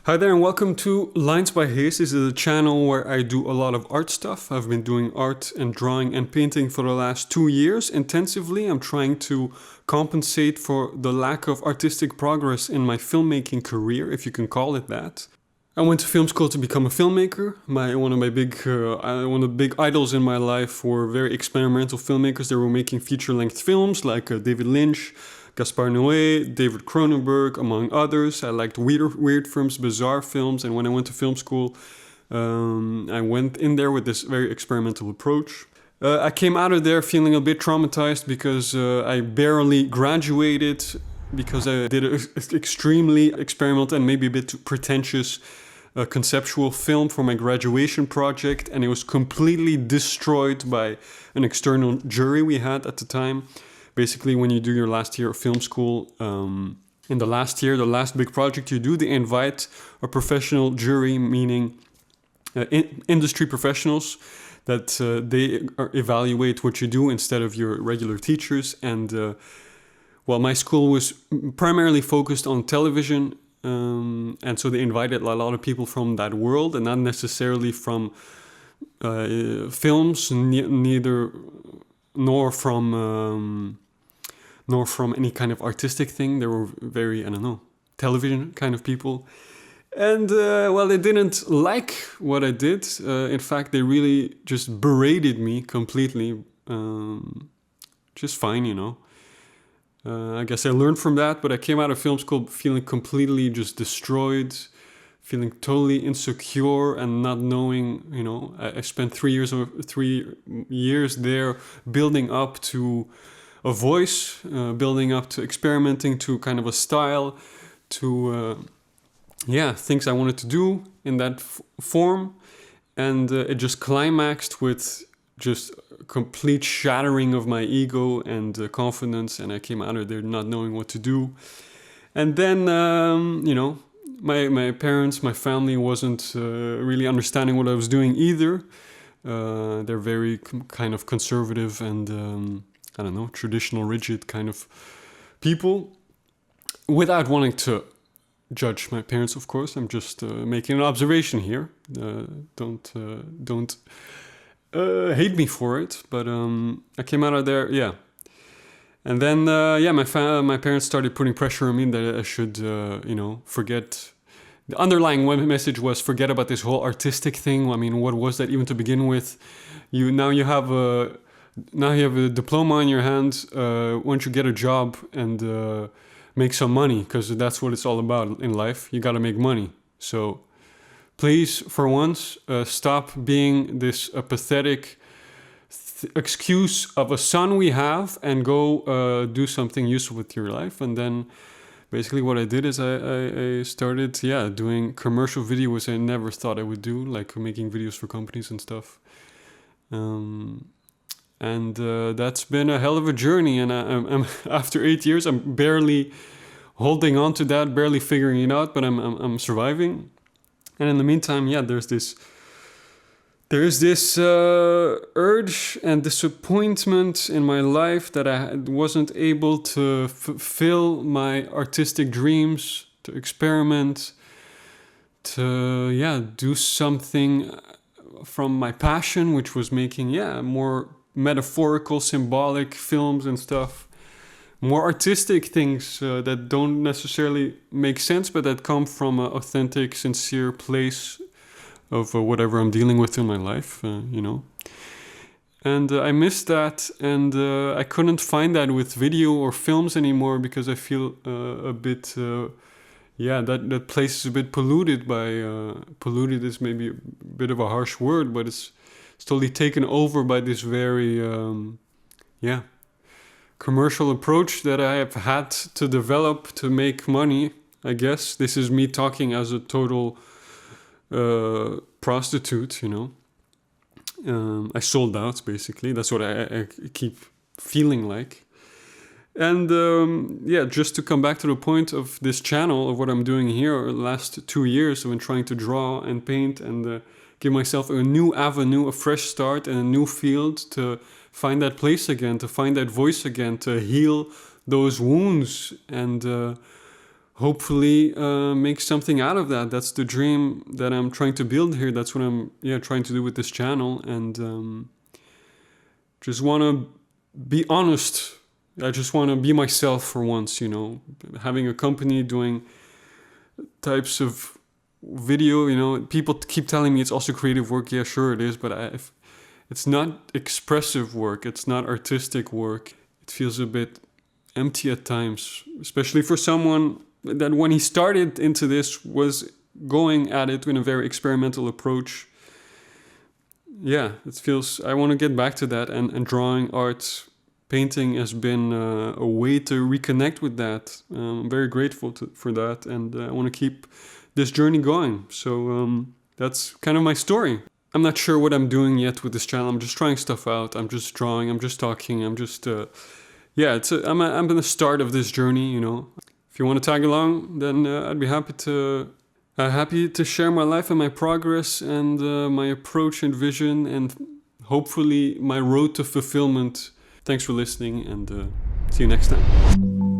Hi there and welcome to Lines by Haze. This is a channel where I do a lot of art stuff. I've been doing art and drawing and painting for the last 2 years intensively. I'm trying to compensate for the lack of artistic progress in my filmmaking career, if you can call it that. I went to film school to become a filmmaker. One of the big idols in my life were very experimental filmmakers. They were making feature-length films like David Lynch, Gaspar Noé, David Cronenberg, among others. I liked weird films, bizarre films, and when I went to film school, I went in there with this very experimental approach. I came out of there feeling a bit traumatized because I barely graduated because I did an extremely experimental and maybe a bit too pretentious conceptual film for my graduation project, and it was completely destroyed by an external jury we had at the time. Basically, when you do your last year of film school, in the last year, the last big project you do, they invite a professional jury, meaning industry professionals, that they evaluate what you do instead of your regular teachers. And my school was primarily focused on television, and so they invited a lot of people from that world, and not necessarily from films, nor from any kind of artistic thing. They were very, television kind of people. And, they didn't like what I did. In fact, they really just berated me completely. Just fine, I guess I learned from that, but I came out of film school feeling completely just destroyed, feeling totally insecure and not knowing, I spent 3 years there building up to a voice, building up to experimenting to kind of a style, to things I wanted to do in that form, and it just climaxed with just complete shattering of my ego and confidence, and I came out of there not knowing what to do. And then my parents, my family wasn't really understanding what I was doing either. They're very kind of conservative and traditional, rigid kind of people. Without wanting to judge my parents, of course, I'm just making an observation here. Don't hate me for it, but I came out of there, And then, my parents started putting pressure on me that I should, forget. The underlying message was forget about this whole artistic thing. I mean, what was that even to begin with? Now you have a diploma in your hand. Why don't you get a job and make some money? Because that's what it's all about in life. You got to make money. So please, for once, stop being this pathetic excuse of a son we have and go do something useful with your life. And then basically what I did is I started, doing commercial videos I never thought I would do, like making videos for companies and stuff. And that's been a hell of a journey. And I'm after 8 years, I'm barely holding on to that, barely figuring it out, but I'm surviving. And in the meantime, there's this urge and disappointment in my life that I wasn't able to fulfill my artistic dreams, to experiment, to do something from my passion, which was making more metaphorical, symbolic films and stuff, more artistic things that don't necessarily make sense, but that come from an authentic, sincere place of whatever I'm dealing with in my life, And I missed that, and I couldn't find that with video or films anymore because I feel a bit, that place is a bit polluted by, polluted is maybe a bit of a harsh word, but it's totally taken over by this very, commercial approach that I have had to develop to make money, I guess. This is me talking as a total prostitute, I sold out, basically. That's what I keep feeling like. And just to come back to the point of this channel, of what I'm doing here the last 2 years, I've been trying to draw and paint and give myself a new avenue, a fresh start, and a new field to find that place again, to find that voice again, to heal those wounds and hopefully make something out of that. That's the dream that I'm trying to build here. That's what I'm trying to do with this channel, and just want to be honest. I just want to be myself for once, having a company doing types of video, people keep telling me it's also creative work. Yeah, sure it is, but it's not expressive work. It's not artistic work. It feels a bit empty at times, especially for someone that when he started into this was going at it with a very experimental approach. Yeah, it feels, I want to get back to that, and drawing, art, painting has been a way to reconnect with that. I'm very grateful for that, and I want to keep this journey going. So that's kind of my story. I'm not sure what I'm doing yet with this channel. I'm just trying stuff out. I'm just drawing. I'm just talking. I'm just I'm in the start of this journey. If you want to tag along, then I'd be happy to share my life and my progress and my approach and vision, and hopefully my road to fulfillment. Thanks for listening, and see you next time.